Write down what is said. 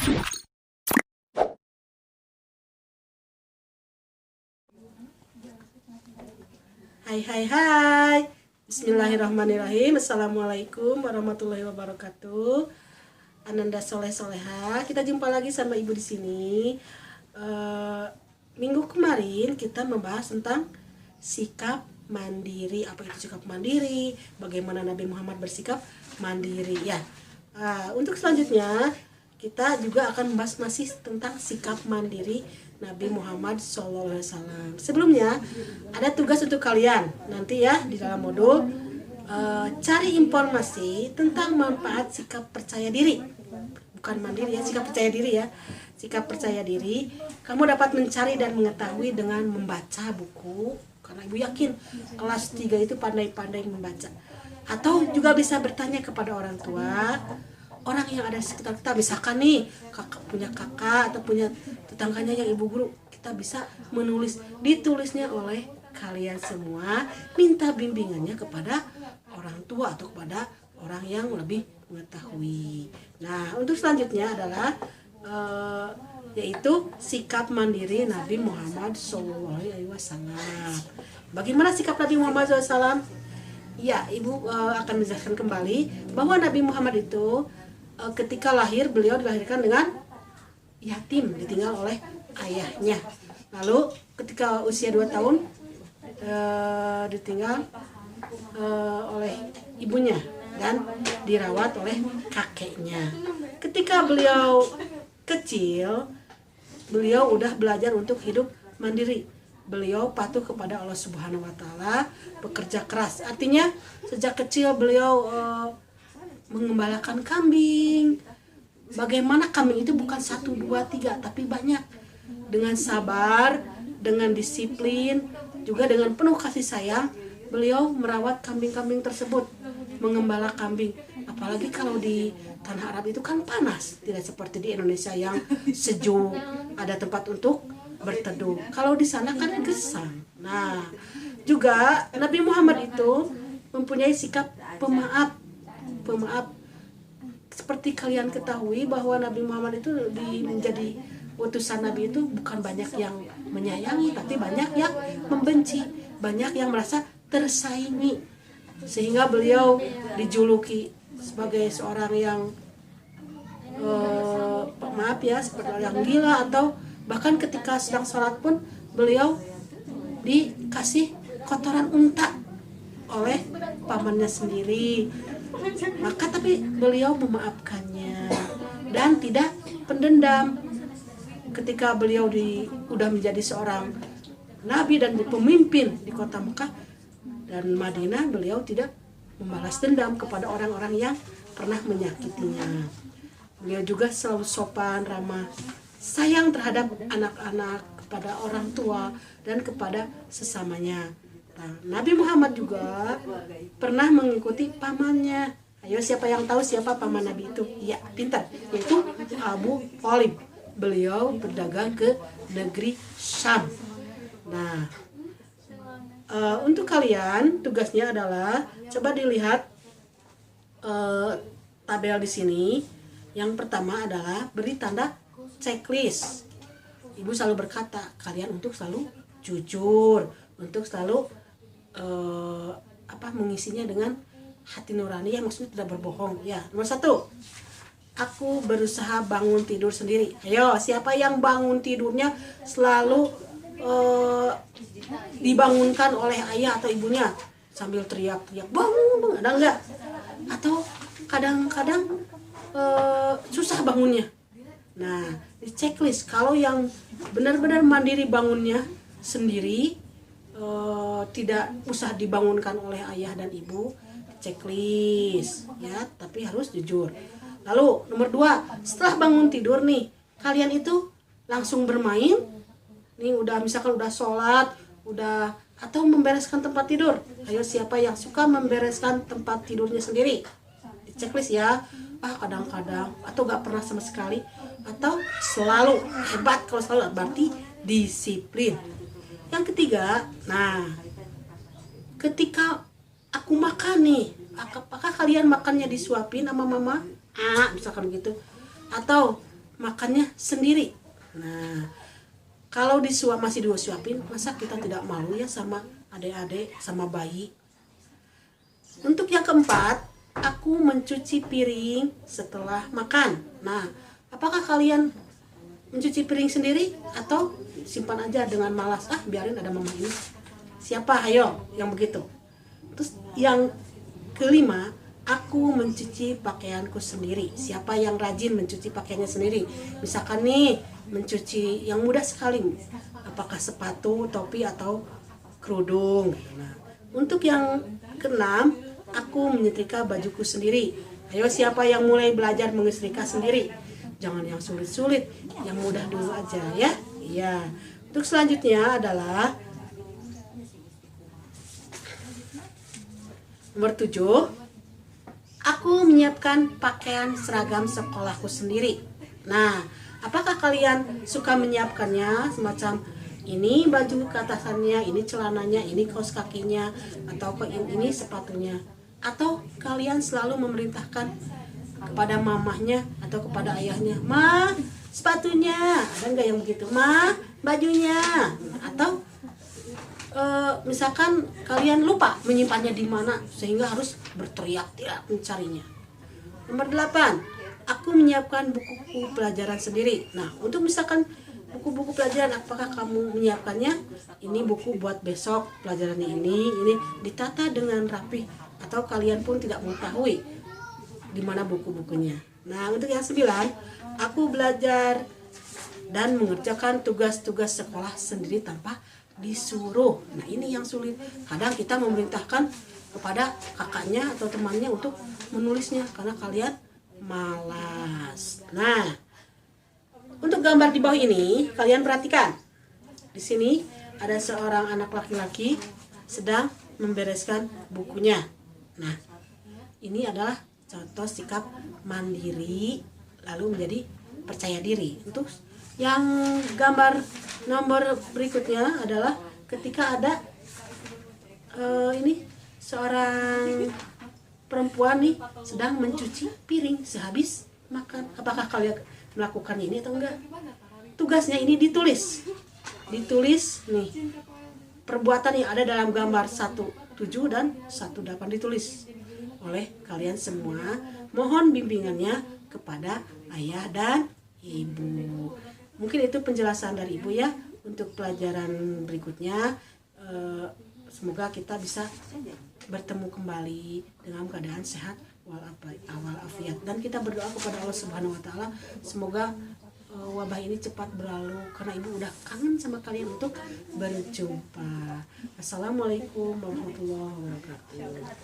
Hai hai hai. Bismillahirrahmanirrahim. Assalamualaikum warahmatullahi wabarakatuh. Ananda soleh soleha. Kita jumpa lagi sama ibu di sini. Minggu kemarin kita membahas tentang sikap mandiri. Apa itu sikap mandiri? Bagaimana Nabi Muhammad bersikap mandiri? Ya. Untuk selanjutnya kita juga akan membahas masih tentang sikap mandiri Nabi Muhammad SAW. Sebelumnya ada tugas untuk kalian nanti ya di dalam modul cari informasi tentang manfaat sikap percaya diri. Bukan mandiri ya, sikap percaya diri ya. Sikap percaya diri kamu dapat mencari dan mengetahui dengan membaca buku, karena ibu yakin kelas 3 itu pandai-pandai membaca. Atau juga bisa bertanya kepada orang tua, orang yang ada di sekitar kita. Misalkan nih punya kakak atau punya tetangganya yang ibu guru, kita bisa menulis, ditulisnya oleh kalian semua, minta bimbingannya kepada orang tua atau kepada orang yang lebih mengetahui. Nah, untuk selanjutnya adalah yaitu sikap mandiri Nabi Muhammad SAW. Bagaimana sikap Nabi Muhammad SAW? Ya, ibu akan menjelaskan kembali bahwa Nabi Muhammad itu ketika lahir, beliau dilahirkan dengan yatim, ditinggal oleh ayahnya. Lalu ketika usia 2 tahun ditinggal oleh ibunya dan dirawat oleh kakeknya. Ketika beliau kecil, beliau udah belajar untuk hidup mandiri. Beliau patuh kepada Allah Subhanahu wa taala, bekerja keras. Artinya sejak kecil beliau mengembalakan kambing. Bagaimana kambing itu bukan 1, 2, 3 tapi banyak. Dengan sabar, dengan disiplin, juga dengan penuh kasih sayang, beliau merawat kambing-kambing tersebut, mengembala kambing. Apalagi kalau di tanah Arab itu kan panas, tidak seperti di Indonesia yang sejuk, ada tempat untuk berteduh. Kalau di sana kan gersang. Nah, juga Nabi Muhammad itu mempunyai sikap pemaaf. Seperti kalian ketahui bahwa Nabi Muhammad itu menjadi utusan Nabi itu bukan banyak yang menyayangi, tapi banyak yang membenci, banyak yang merasa tersaingi, sehingga beliau dijuluki sebagai seorang yang seperti orang yang gila, atau bahkan ketika sedang sholat pun beliau dikasih kotoran unta oleh pamannya sendiri. Maka tapi beliau memaafkannya dan tidak pendendam. Ketika beliau udah menjadi seorang nabi dan pemimpin di kota Mekah dan Madinah, beliau tidak membalas dendam kepada orang-orang yang pernah menyakitinya. Beliau juga selalu sopan, ramah, sayang terhadap anak-anak, kepada orang tua dan kepada sesamanya. Nah, Nabi Muhammad juga pernah mengikuti pamannya. Ayo, siapa yang tahu siapa paman Nabi itu? Ya, pintar. Yaitu Abu Thalib. Beliau berdagang ke negeri Syam. Nah, untuk kalian tugasnya adalah coba dilihat tabel di sini. Yang pertama adalah beri tanda checklist. Ibu selalu berkata kalian untuk selalu jujur, untuk selalu mengisinya dengan hati nurani, yang maksudnya tidak berbohong. Ya, nomor 1, aku berusaha bangun tidur sendiri. Ayo, siapa yang bangun tidurnya selalu dibangunkan oleh ayah atau ibunya sambil teriak-teriak, bangun, ada enggak? Atau kadang-kadang susah bangunnya. Nah, di checklist, kalau yang benar-benar mandiri bangunnya sendiri, tidak usah dibangunkan oleh ayah dan ibu, checklist ya, tapi harus jujur. Lalu nomor 2, setelah bangun tidur nih, kalian itu langsung bermain nih, misalkan udah sholat, atau membereskan tempat tidur. Ayo, siapa yang suka membereskan tempat tidurnya sendiri? Di checklist ya. Kadang-kadang, atau gak pernah sama sekali, atau selalu. Hebat kalau selalu, berarti disiplin. Yang ketiga, nah, ketika aku makan nih, apakah kalian makannya disuapin sama mama? Misalkan gitu. Atau makannya sendiri. Nah, kalau masih disuapin, masa kita tidak malu ya sama adik-adik, sama bayi. Untuk yang keempat, aku mencuci piring setelah makan. Nah, apakah kalian mencuci piring sendiri atau simpan aja dengan malas? Biarin ada mama ini. Siapa? Ayo, yang begitu. Terus yang kelima, aku mencuci pakaianku sendiri. Siapa yang rajin mencuci pakaiannya sendiri? Misalkan nih, mencuci yang mudah sekali. Apakah sepatu, topi, atau kerudung. Nah, untuk yang keenam, aku menyetrika bajuku sendiri. Ayo, siapa yang mulai belajar menyetrika sendiri? Jangan yang sulit-sulit, yang mudah dulu aja ya. Iya. Untuk selanjutnya adalah nomor 7. Aku menyiapkan pakaian seragam sekolahku sendiri. Nah, apakah kalian suka menyiapkannya semacam ini baju keatasannya, ini celananya, ini kaos kakinya, atau ini sepatunya? Atau kalian selalu memerintahkan kepada mamahnya atau kepada ayahnya, "Ma, sepatunya." Ada nggak yang begitu? "Ma, bajunya." Atau misalkan kalian lupa menyimpannya di mana sehingga harus berteriak-teriak mencarinya. Nomor 8, aku menyiapkan buku pelajaran sendiri. Nah, untuk misalkan buku-buku pelajaran, apakah kamu menyiapkannya? Ini buku buat besok, pelajarannya ini ditata dengan rapi, atau kalian pun tidak mengetahui di mana buku-bukunya. Nah, untuk yang 9, aku belajar dan mengerjakan tugas-tugas sekolah sendiri tanpa disuruh. Nah, ini yang sulit. Kadang kita memerintahkan kepada kakaknya atau temannya untuk menulisnya karena kalian malas. Nah, untuk gambar di bawah ini kalian perhatikan. Di sini ada seorang anak laki-laki sedang membereskan bukunya. Nah, ini adalah contoh sikap mandiri lalu menjadi percaya diri. Untuk yang gambar nomor berikutnya adalah ketika ada ini seorang perempuan nih sedang mencuci piring sehabis makan. Apakah kalian melakukan ini atau enggak? Tugasnya ini ditulis nih perbuatan yang ada dalam gambar 17 dan 18 ditulis oleh kalian semua. Mohon bimbingannya kepada ayah dan ibu. Mungkin itu penjelasan dari ibu ya. Untuk pelajaran berikutnya semoga kita bisa bertemu kembali dengan keadaan sehat walafiat, dan kita berdoa kepada Allah Subhanahu wa taala semoga wabah ini cepat berlalu karena ibu udah kangen sama kalian untuk berjumpa. Assalamualaikum warahmatullahi wabarakatuh.